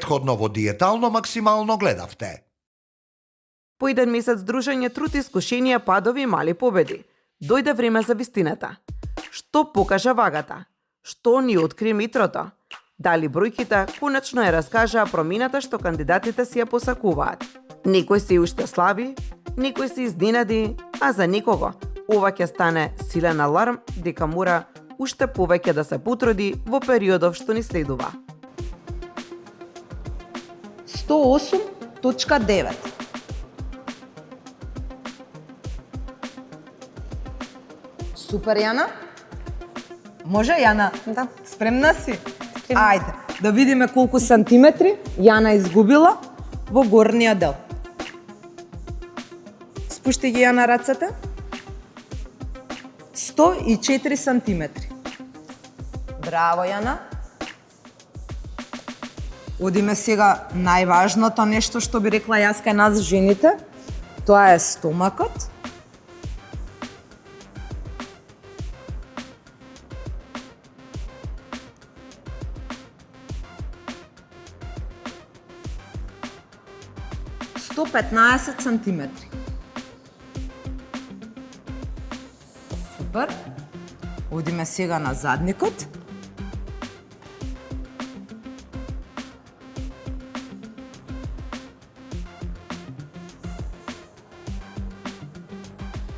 Претходно во Диетално максимално гледавте. По еден месец дружење, труд, искушенија, падови и мали победи. Дојде време за вистината. Што покажа вагата? Што ни откри митрото? Дали бројките конечно ја раскажаа промената што кандидатите си ја посакуваат? Некој се уште слави, некој се изненади, а за некого ова ќе стане силен аларм дека мора уште повеќе да се потруди во периодов што ни следува. 108.9. Супер, Јана. Може, Јана? Да. Спремна си? Ајде, да видиме колку сантиметри Јана изгубила во горниот дел. Спушти ги, Јана, рацете. 104 сантиметри. Браво, Јана. Одиме сега најважното нешто што би рекла јас кај нас жените. Тоа е стомакот. Сто 15 сантиметри. Супер. Одиме сега на задникот.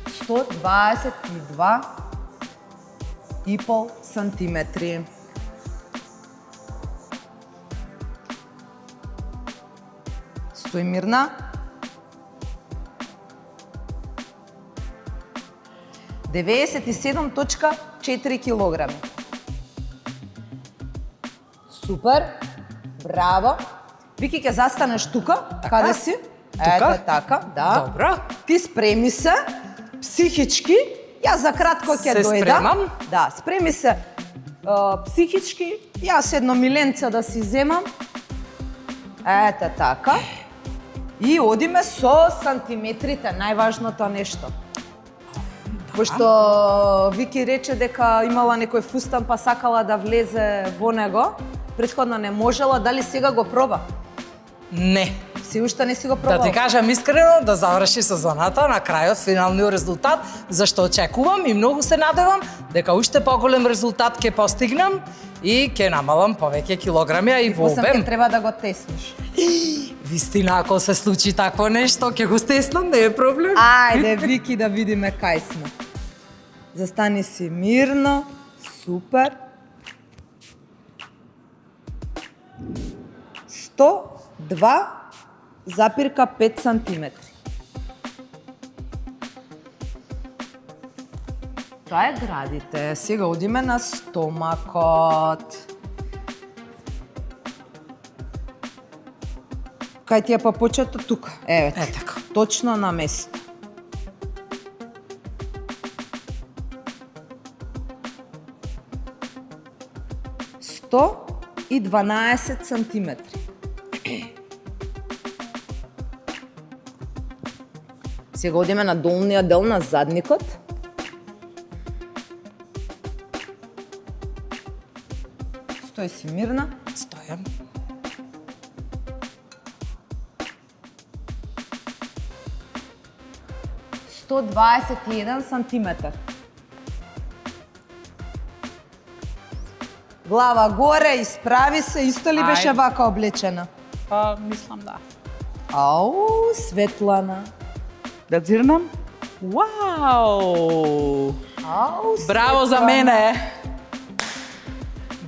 Сто 22,5 сантиметри. Стои мирна. 97,4 килограми. Супер. Браво. Вики, ќе застанеш тука. Каде си? Ете, така, да. Добро. Ти спреми се, психички. Јас за кратко ќе Се дојдам. спремам. Да, спреми се психички. Јас едно миленце да си земам. Ете, така. И одиме со сантиметрите, најважното нешто. Пошто Вики рече дека имала некој фустан па сакала да влезе во него, претходно не можела, дали сега го проба? Не. Се уште не си го Да пробала? ти кажам искрено, да заврши сезоната на крајот, финалниот резултат, зашто очекувам и многу се надевам дека уште поголем резултат ќе постигнам и ќе намалам повеќе килограми, а и во Посам обем. ќе треба да го тесниш. Вистина, ако се случи такво нешто, ќе го стеснам, не е проблем. Ајде, Вики, да видиме кај сме. Застани си мирно, супер. 102,5 сантиметри. Тоа е градите. Сега одиме на стомакот. Кај ти е па почето тука. Еве. Е, така. Точно на место. Сто и 12 сантиметри. Сега одиме на долниот дел на задникот. Стои си мирна. Стојам. Сто 21 сантиметар. Глава горе, исправи се, исто ли беше Ајде. вака облечена? Па, мислам да. Ау, Светлана. Да дзирнам? Вау! Ау, Браво за Светлана. мене!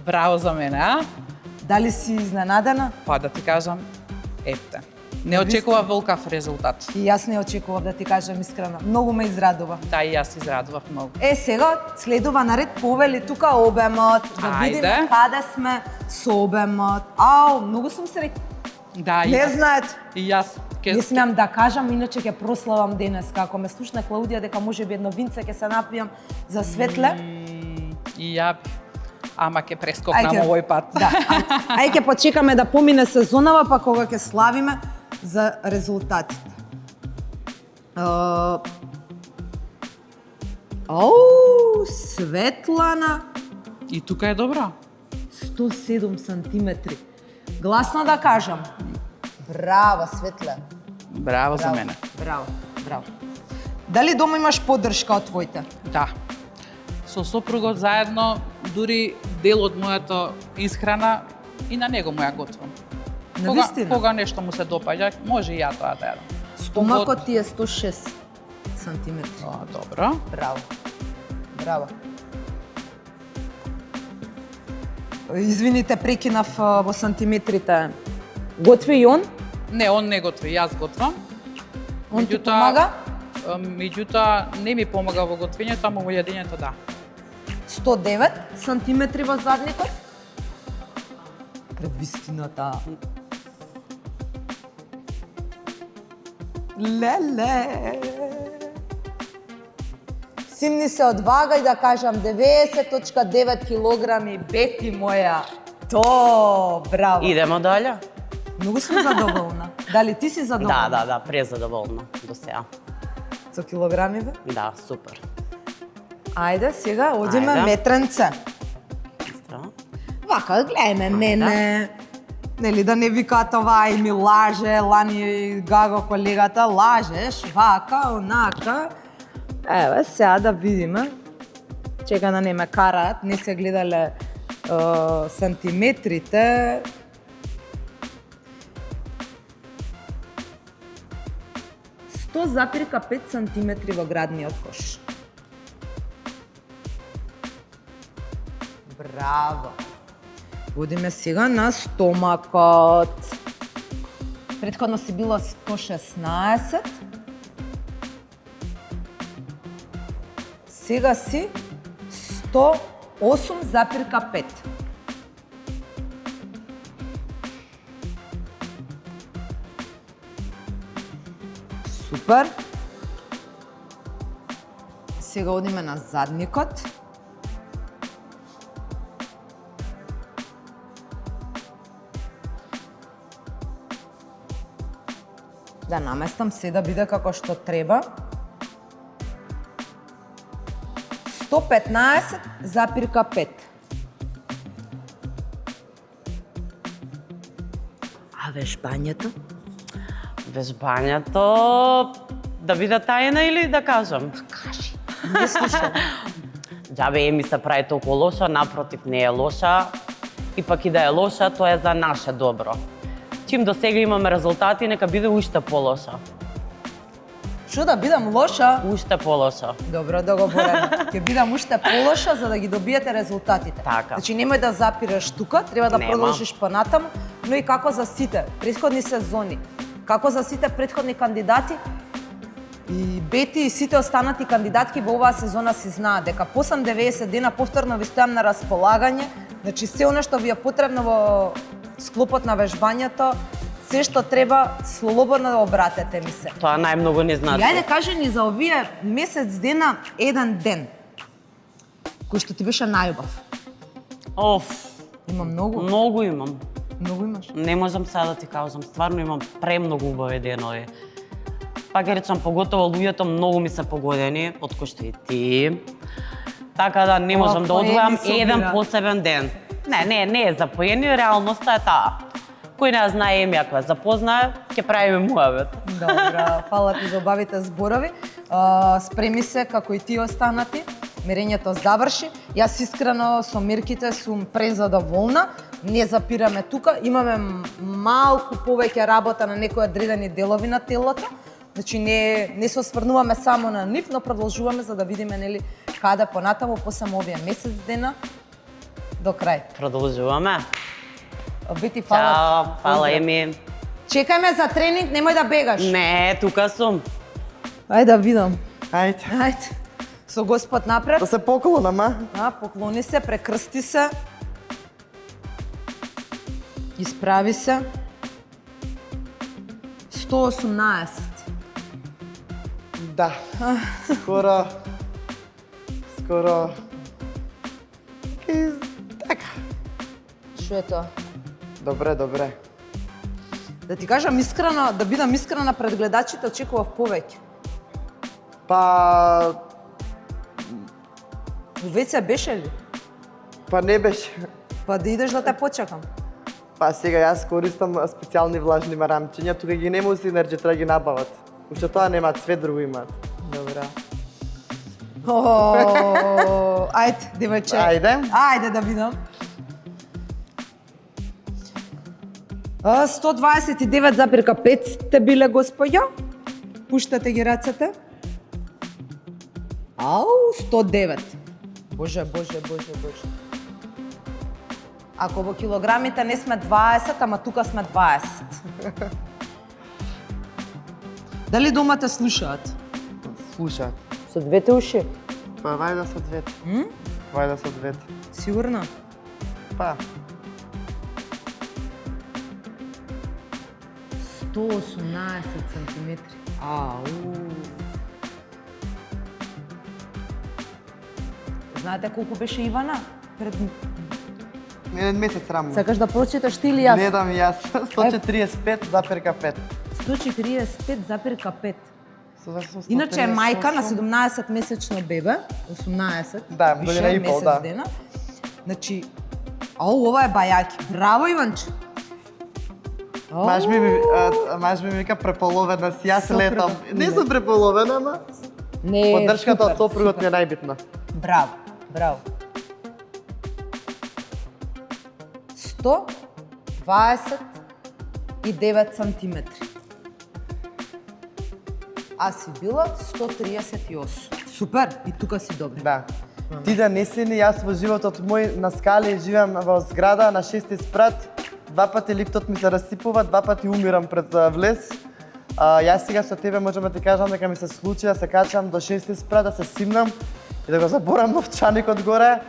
Браво за мене, а? Дали си изненадена? Па да ти кажам, епте. Не очекував волкав резултат. И јас не очекував, да ти кажам искрено. Многу ме израдува. Да, и јас израдував многу. Сега следува наред повели тука обемот, да Ајде. видиме каде сме со обемот. Ау, многу сум среќна. Да, и Не јас. знаете. И јас. Не смеам да кажам, иначе ќе прославам денес. Како ме слушна Клаудија дека може би едно винце ќе се напијам за Светле. И ја би. Ама ќе прескокнам овој пат. Да, ај ќе почекаме да помине сезонава, па кога ќе славиме за резултатите. Ау, Светлана, И тука е добро. 107 сантиметри. Гласно да кажам. Браво, Светле. Браво за мене. Браво, браво. Дали дома имаш поддршка од твоите? Да. Со сопругот заедно, дури дел од мојата исхрана и на него му ја готвам. Навистина? Кога нешто му се допаѓа, може и ја тоа да јадам. Стомакот ти е 106 сантиметри. Добро. Браво. Браво. Извините, прекинав во сантиметрите. Готви и он? Не, он не готви, јас готвам. Он ти помага? Меѓутоа, не ми помага во готвењето, ама во јадењето да. 109 сантиметри во задникот. Пред вистината. Леле. Симни се одвагај да кажам 90.9 килограми, Бети моја. То, браво. Идемо дале? Многу сум задоволна. Дали ти си задоволна? Да, презадоволна до сега. Со килограмиве? Да, супер. Ајде, сега одиме Ајде. метренце. Здраво. Вака, гледајме мене. Нели да не викаат ова и ми лаже, лани Гаго колегата, лажеш, вака, онака. Еве, сега да видиме. Чека да не ме караат, не се гледале сантиметрите. Сто запирка 5 сантиметри во градниот кош. Браво! Одиме сега на стомакот. Претходно си било 116. Сега си 108,5. Супер. Сега одиме на задникот. Да наместам се да биде како што треба. 115,5. А вежбањето? Вежбањето да биде тајна или да кажам? Кажи. Не слушам. Џабе ми се прави толку лоша, напротив не е лоша. И пак и да е лоша, тоа е за наше добро. Чим до сега имаме резултати, нека биде уште полоша. Што да бидам лоша? Уште полоша. Добро, договорено. Ќе бидам уште полоша за да ги добиете резултатите. Така. Значи немој да запираш тука, треба да Нема. продолжиш понатаму, но и како за сите претходни сезони, како за сите претходни кандидати, и Бети и сите останати кандидатки во оваа сезона си знаат дека после 90 дена повторно ви стојам на располагање, значи се она што ви е потребно во склопот на вежбањето, се што треба, слободно да обратете ми се. Тоа најмногу не И значи. ајде кажи ни за овие месец дена еден ден, кој што ти беше најубав. Оф, Има многу, многу имам. многу имаш. Не можам сега да ти кажам, стварно имам премногу убави денови. Пак ја речам, поготово луѓето многу ми се погодени, од кој што и ти. Така да не можам да поени одвојам се еден бира. посебен ден. Не е за поени, реалноста е таа. Кој не ја знае Еми, ако ја запознае, ќе правиме муавет. Добра, фала ти за убавите зборови. Спреми се, како и ти останати. Мерењето заврши. Јас искрено со мерките сум презадоволна. Не запираме тука. Имаме малку повеќе работа на некои одредени делови на телото. Значи не се осврнуваме само на нив, но продолжуваме за да видиме нели каде понатаму после овие месец дена до крај. Продолжуваме. Бети, фала. Чао, фала Поздрав. Еми. Чекај за тренинг, немој да бегаш. Не, тука сум. Ајде да видам. Ајде, Ајде. Со Господ напред. да се поклонам, а? Поклони се, прекрсти се. Исправи се. 118. Да. Скоро... Така. Што е тоа? Добре. Да ти кажам искрено, да бидам искрена пред гледачите, очекував повеќе. Па Веќе беше ли? не беше. Па да идеш да те почекам. Па сега јас користам специјални влажни марамчиња, тука ги нема уси енерџи, треба ги набават. Уште тоа нема, цвет друго имаат. Добра. Ајде, девојче. Ајде да видам. 129,5 сте биле, господја. Пуштате ги рацете. Ау, 109. Боже. Ако во килограмите не сме 20, ама тука сме 20. Дали домата слушаат? Слушаат. Со двете уши? Па вајда со двете. Вајда со двете. Сигурно? Па. 118 сантиметри. Ау. Знаете колку беше Ивана? Пред... Еден месец рамно. Сакаш да прочиташ ти или јас? Гледам јас. 145,5. 145,5. Иначе е мајка на 17-месечно бебе, 18, Да, више година и пол, месец да. дена. Значи, ова е бајаки. Браво, Иванче. Маж ми вика преполовена си, јас Супер, летам. да. Не сум преполовена, ама Не, поддршката супер, од сопругот ми супер. е најбитна. Браво. 129 сантиметри. А си била 138. Супер, и тука си добра. Да. Ти да не си ни, јас во животот мој на скали живеам во зграда на 6-ти спрат. 2 пати лифтот ми се расипува, 2 пати умирам пред влез. Јас сега со тебе можам да ти кажам дека ми се случи да се качам до 6-ти спрат, да се симнам и да го заборам новчаникот горе.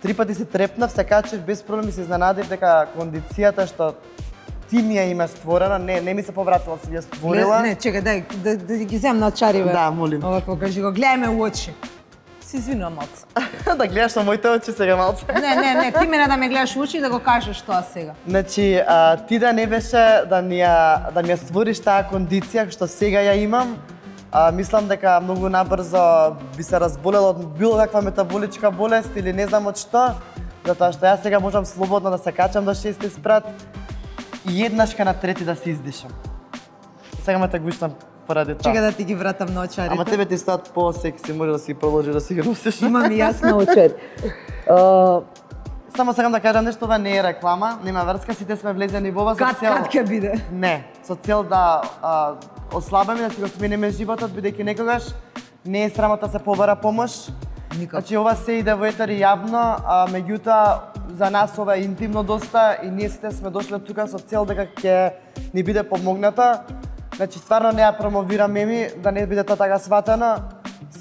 3 пати се трепнав, се качив без проблем и се изненадив дека кондицијата што ти ми ја имаш створена, не ми се повратила, си ја створила. Не, чекај, дај, да ги земам на очариве. Да, молим. Ова покажи го, гледај ме у очи. Се извинувам малце. Да гледаш на моите очи сега малце. Не, ти мене да ме гледаш у очи и да го кажеш тоа сега. Значи, ти да не беше да ми ја створиш таа кондиција што сега ја имам, мислам дека многу набрзо би се разболела од било каква метаболичка болест или не знам од што, затоа што јас сега можам слободно да се качам до 6-ти спрат и еднашка на трети да се издишам. Сега ме те гушнам поради тоа. Чека да ти ги вратам на очарите. Ама тебе ти стоат по-секси, може да си продолжи да си ги носиш. Имам и јас на очари. Само сакам да кажам нешто, ова не е реклама, нема врска, сите сме влезени во ова со цел... Кад ќе биде? Не, со цел да ослабаме, да си го смениме животот, бидејќи некогаш не е срамота да се побара помош. Никако. Значи ова се иде во етер и јавно, меѓутоа за нас ова е интимно доста и ние сите сме дошле тука со цел дека ќе ни биде помогната. Значи стварно не ја промовираме ми, да не биде тоа така сватено.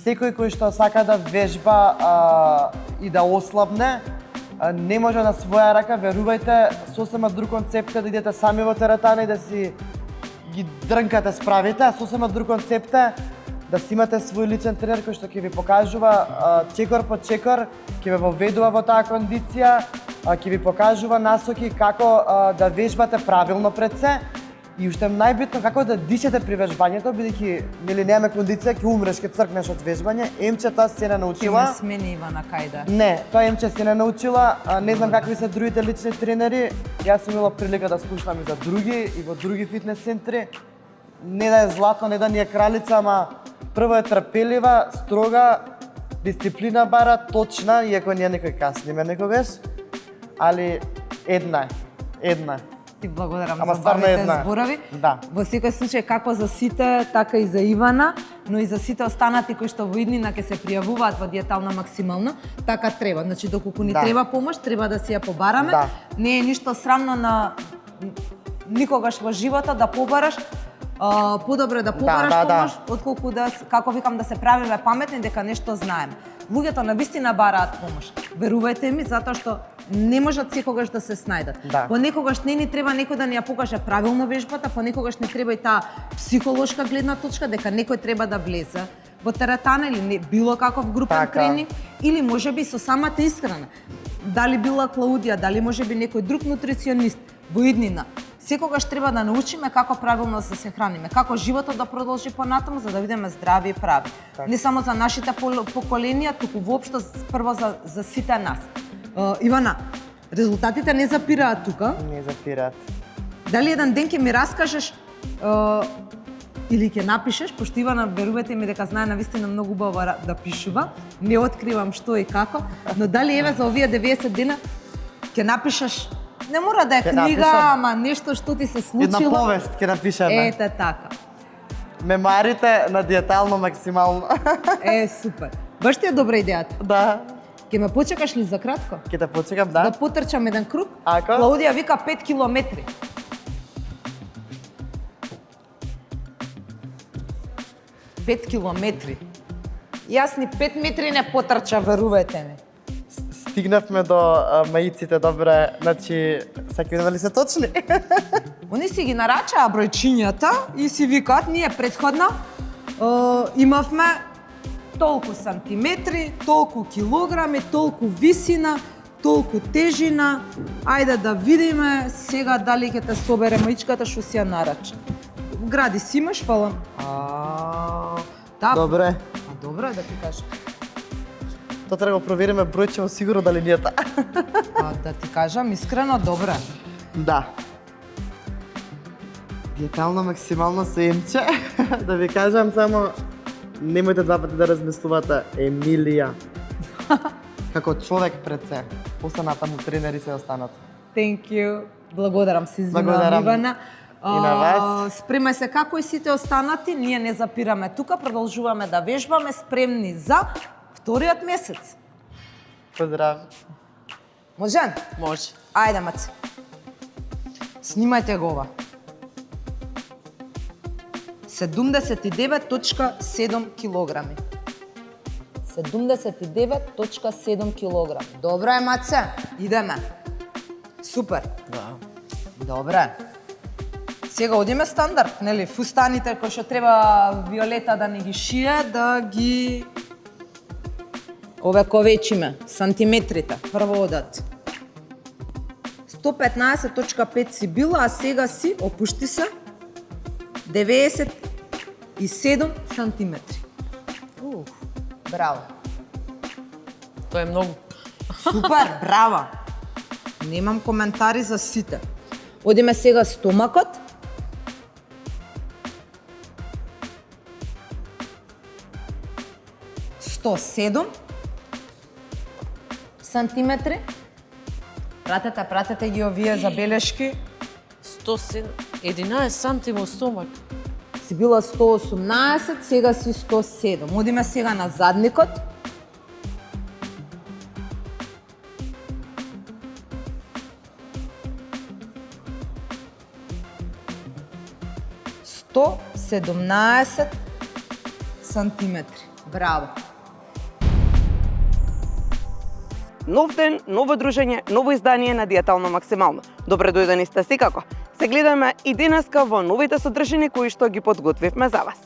Секој кој што сака да вежба и да ослабне, не може на своја рака, верувајте, сосема друг концепт е да идете сами во теретана и да си ги дрнкате, справите, а сосема друг концепт е да си имате свој личен тренер кој што ќе ви покажува чекор по чекор, ќе ве воведува во таа кондиција, ќе ви покажува насоки како да вежбате правилно пред се и уште најбитно како да дишете при вежбањето, бидејќи нели немаме кондиција, ќе умреш, ќе цркнеш од вежбање. Емче тоа се не научила. Ќе ме смени Ивана кајда. Не, тоа Емче се не научила. Не знам какви се другите лични тренери. Јас сум имала прилика да слушам и за други и во други фитнес центри. Не да е златно, не да ни е кралица, ама прво е трпелива, строга, дисциплина бара, точна, иако ние некој касниме некогаш, али една е. Ти благодарам Ама за стварно бавите една. зборови. Да. Во секој случај како за сите, така и за Ивана, но и за сите останати кои што во иднина ќе се пријавуваат во диетална максимална, така треба. Значи доколку ни Да. треба помош, треба да си ја побараме. Да. Не е ништо срамно на никогаш во живота да побараш. Подобро да побараш помош, отколку да, како викам, да се правиме паметни дека нешто знаеме. Луѓето навистина бараат помош. Верувајте ми, затоа што не можат секогаш да се снајдат. Да. Понекогаш не ни треба некој да ни ја покаже правилно вежбата, понекогаш не треба и таа психолошка гледна точка дека некој треба да влезе во теретана или не, било каков групен Така. тренинг, или можеби со самата исхрана. Дали била Клаудија, дали можеби некој друг нутриционист во иднина. Секогаш треба да научиме како правилно да се храниме, како животот да продолжи понатаму за да бидеме здрави и прави. Не само за нашите поколенија, туку воопшто прво за сите нас. Ивана, Резултатите не запираат тука. Не запираат. Дали еден ден ќе ми раскажеш или ќе напишеш, пошто Ивана, верувате ми дека знае навистина многу убаво да пишува, не откривам што и како, но дали еве за овие 90 дена ќе напишеш, не мора да е Ќе книга, напишам. ама нешто што ти се Една случило. повест ќе напишеме. Ете така. Мемуарите на диетално максимално. Супер. Баш ти е добра идејата. Да. Ќе ме почекаш ли за кратко? Ќе те почекам, Да да. потрчам еден круг? Ако? Клаудија вика 5 километри. Пет километри. Јас ни 5 метри не потрча, верувате ми. Стигнавме до маиците, добре, значи, сега ќе видиме ли се точни? Они си ги нарачаа бројчињата и си викаат, ние претходно имавме толку сантиметри, толку килограми, толку висина, толку тежина. Ајде да видиме сега дали ќе те собере маичката што си ја нарача. Гради си имаш, фала. Да, Добре. Добро е да ти кажам. Тоа треба да го провериме бројчево сигурно дали не е таа. Да ти кажам, искрено добро е. Да. Диетално максимално се емче. Да ви кажам само, немојте два пати да размислувате Емилија. Како човек пред се. Останата му тренери се останат. Thank you. Благодарам се, извинувам, Благодарам Ивана. и на вас. Спремај се како и сите останати, ние не запираме тука, продолжуваме да вежбаме, спремни за вториот месец. Поздрав. Може? Може. Ајде, маце. Снимајте го ова. 79.7 килограми. 79.7 килограми. Добро е, маце. Идеме. Супер. Да. Добре. Сега одиме стандард, нели? Фустаните кои што треба Виолета да не ги шие, да ги овековечиме, сантиметрите. Прво одат. 115.5 си била, а сега си, опушти се, 97 сантиметри. Браво. Тоа е многу. Супер, браво. Немам коментари за сите. Одиме сега стомакот. ...107 сантиметри. Пратете ги овие забелешки. 11 сантимо стомак. Си била 118, сега си 107. Одиме сега на задникот. ...117 сантиметри. Браво. Нов ден, ново дружење, ново издание на Диетално максимално. Добре дојдени сте секако. Се гледаме и денеска во новите содржини кои што ги подготвивме за вас.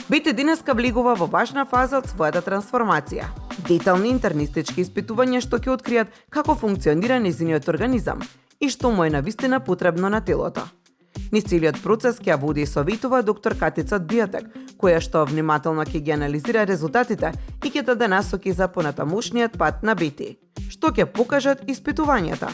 Бите денеска влегува во важна фаза од својата трансформација. Детални интернистички испитувања што ќе откријат како функционира нејзиниот организам и што му е навистина потребно на телото. Низ целиот процес ќе ја води и советува доктор Катица од Биотек, која што внимателно ќе ги анализира резултатите и ќе даде насоки за понатамошниот пат на Бити. Што ќе покажат испитувањата?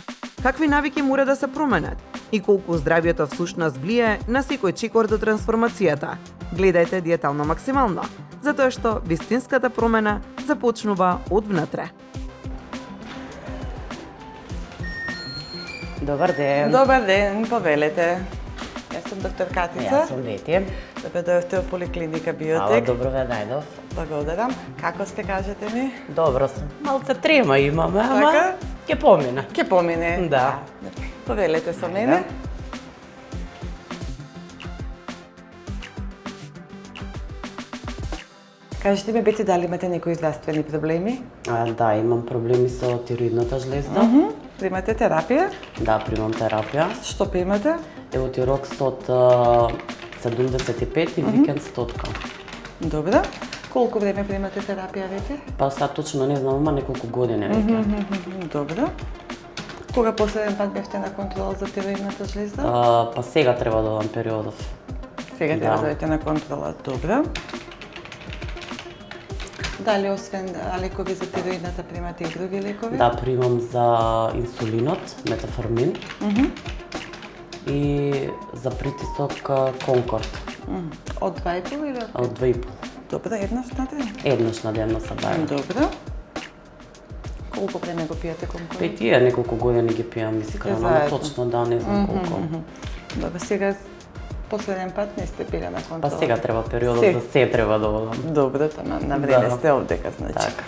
Какви навики мора да се променат? И колку здравието всушност влијае на секој чекор до трансформацијата? Гледајте Диетално максимално, затоа што вистинската промена започнува од внатре. Добар ден. Добар ден, повелете. Јас сум доктор Катица. Јас сум Вети. Добре дојдовте во поликлиника Ала, Биотек. добро ве најдов. Благодарам. Како сте, кажете ми? Добро сум. Малце трема имаме, ама Така? ќе помине. Ке помине. Да. Повелете со мене. Кажете ми, Бети, дали имате некои здравствени проблеми? Да, имам проблеми со тироидната жлезда. Примате терапија? Да, примам терапија. Што примате? Еутирок 75 и викенд 100. Добро. Колку време примате терапија веќе? Па сега точно не знам, има неколку години веќе. Добро. Кога последен пат бевте на контрола за тироидната жлезда? Па сега треба да одам периодов. Сега треба да. да одите на контрола. Добро. Дали освен лекови за тироидната примате и други лекови? Да, примам за инсулинот, метаформин. И за притисок Конкорд. Од 2,5 или од 5? Од 2,5. Добро, еднаш на ден? Еднаш на ден се даде. Добро. Колку време го пиете Конкорд? Па и тие неколку години ги пијам искрено, Заедно. точно да, не знам колку. Добро, сега последен пат не сте пиле на контрола. Па сега треба периодот Сега. за се треба да одам. Добро, тама на време Да. сте овдека, значи. Така.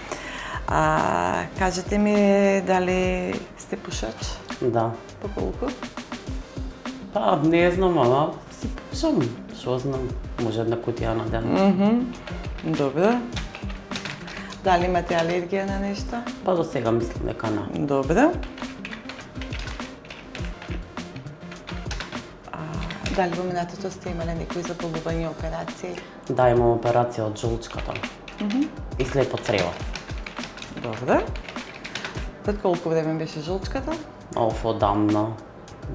Кажете ми дали сте пушач? Да. По колку? Па не знам, ама си пушам. Што знам, може една кутија на ден. Добро. Дали имате алергија на нешто? Па до сега мислам дека не. Добро. Дали во минатото сте имале некои заболувања, операции? Да, имам операција од жолчката. И слепо црево. Добро. Пред колку време беше жолчката? Оф, одамна.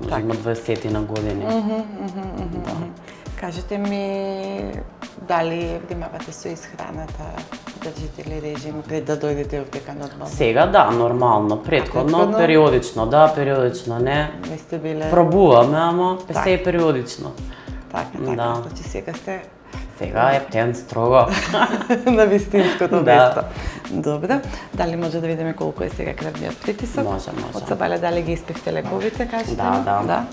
Може има 20 на години. Да. Кажете ми дали внимавате со исхраната, држите ли режим пред да дојдете овдека нормално? Сега да, нормално, претходно, Претходно? периодично да, периодично не. Не сте биле... Пробуваме, ама Так. се е периодично. Така, Да. значи сега сте Сега е птен строго. на вистинското Да. место. Добро. Дали може да видиме колку е сега крвниот притисок? Може. Од Сабале дали ги испихте лековите, кажете? Да, ми? да. Да.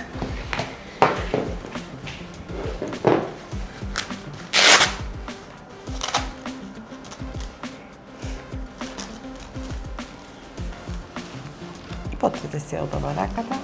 Потрете се одова раката.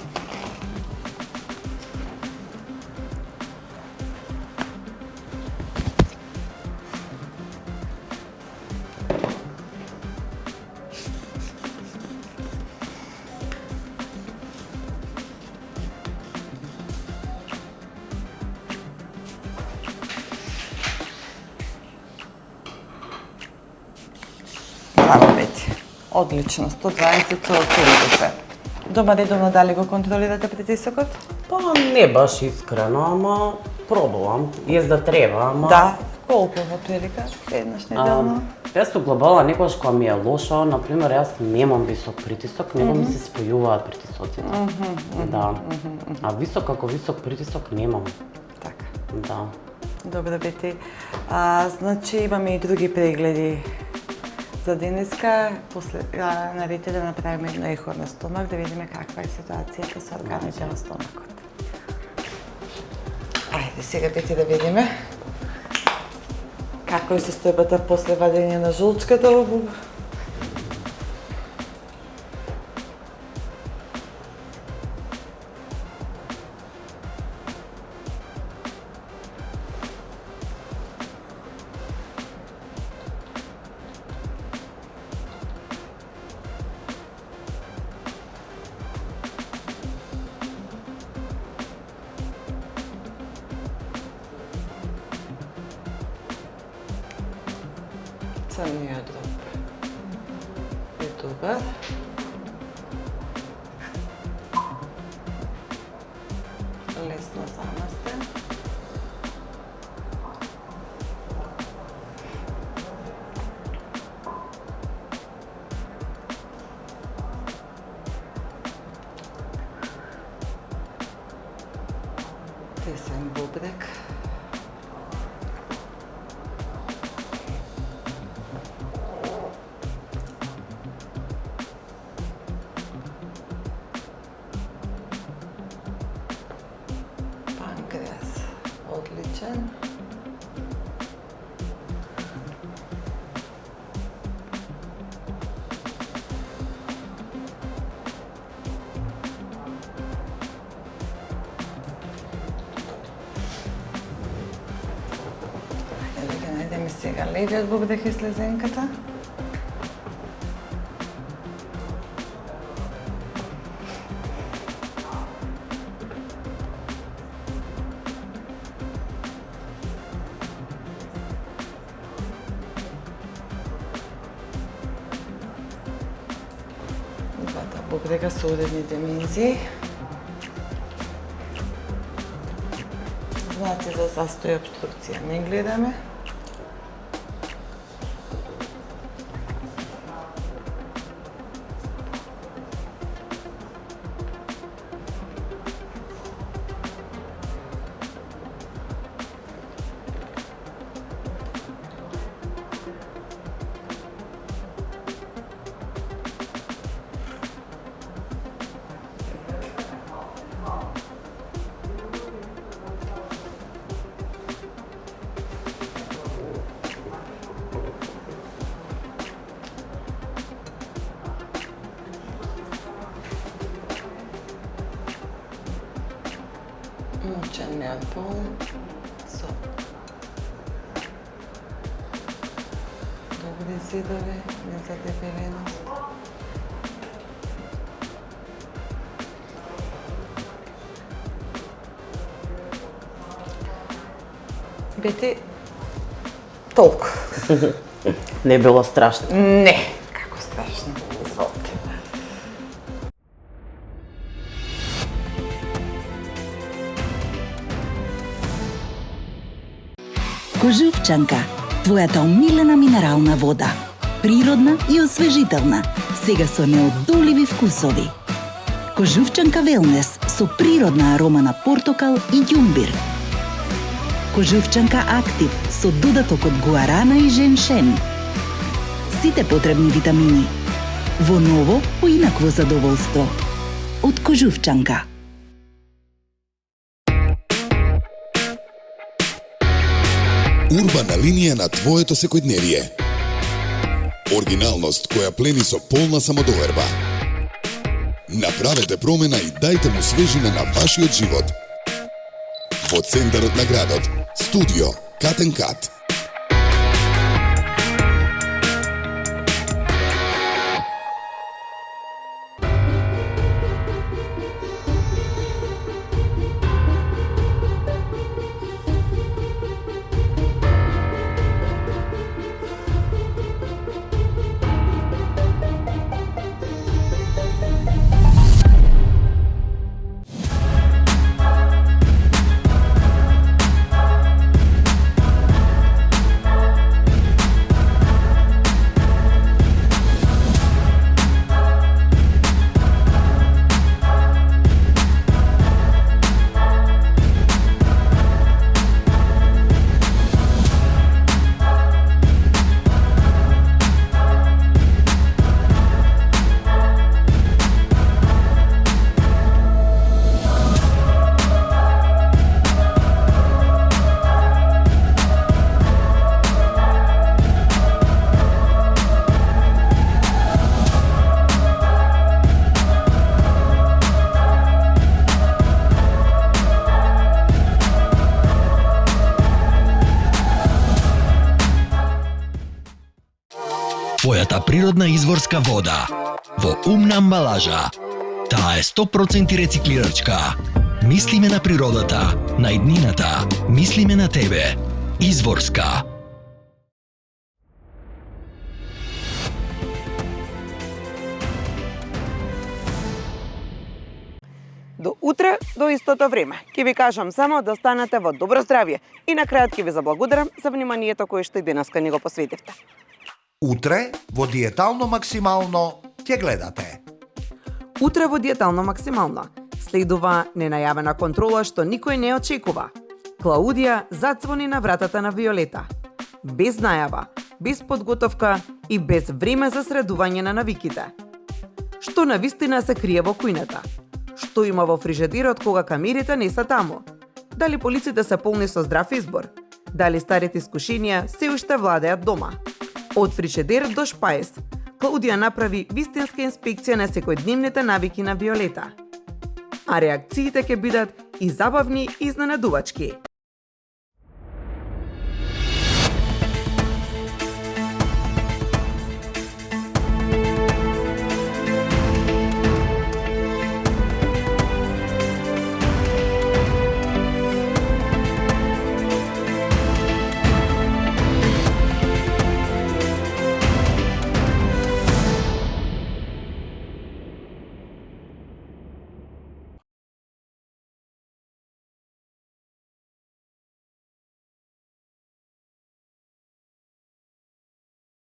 Браво, Бети. Одлично, 120 со 80. Дома редовно дали го контролирате притисокот? Па не баш искрено, ама пробувам. Језда треба, ама... Да. Колку во прилика? Еднаш неделно? Јас глобала некогаш кога ми е лошо, например, јас немам висок притисок, него ми се спојуваат притисоците. Да. А висок, како висок притисок немам. Така. Да. Добро, Бети. Значи имаме и други прегледи за денеска. После нарете да направиме едно ехо на стомак, да видиме каква е ситуацијата со органите на стомакот. Ајде сега, Бети, да видиме каква е состојбата после вадење на жолчката. Црниот дроб е добар. Лесно замастен. Тесен бубрек. Панкреас одличен. Ајде да ги најдеме сега левиот бубрек и слезенката. Двата бубрека со уредни димензии. Значи за застој и обструкција не гледаме. Кожувчен мелпон со добри зидови, незадебеленост. Бети, толку. Не било страшно. Не, како страшно. Изволте. Кожувчанка, твојата омилена минерална вода. Природна и освежителна, сега со неодоливи вкусови. Кожувчанка Велнес со природна арома на портокал и ѓумбир. Кожувчанка Актив со додаток од гуарана и женшен. Сите потребни витамини. Во ново, поинакво задоволство. Од Кожувчанка. Урбана линија на твоето секојдневие. Оригиналност која плени со полна самодоверба. Направете промена и дајте му свежина на вашиот живот. Во центарот на градот, студио Cut and Cut. Твојата природна изворска вода во умна амбалажа. Таа е 100% рециклирачка. Мислиме на природата, на иднината, мислиме на тебе. Изворска. До утре, до истото време. Ќе ви кажам само да останете во добро здравје и на крајот ќе ви заблагодарам за вниманието кое што и денеска ни го посветивте. Утре во Диетално максимално ќе гледате. Утре во Диетално максимално следува ненајавена контрола што никој не очекува. Клаудија зацвони на вратата на Виолета. Без најава, без подготовка и без време за средување на навиките. Што навистина се крие во кујната? Што има во фрижедерот кога камерите не са таму? Дали полиците се полни со здрав избор? Дали старите искушенија се уште владеат дома? Од фрижедер до шпајс, Клаудија направи вистинска инспекција на секојдневните навики на Виолета. А реакциите ќе бидат и забавни и изненадувачки.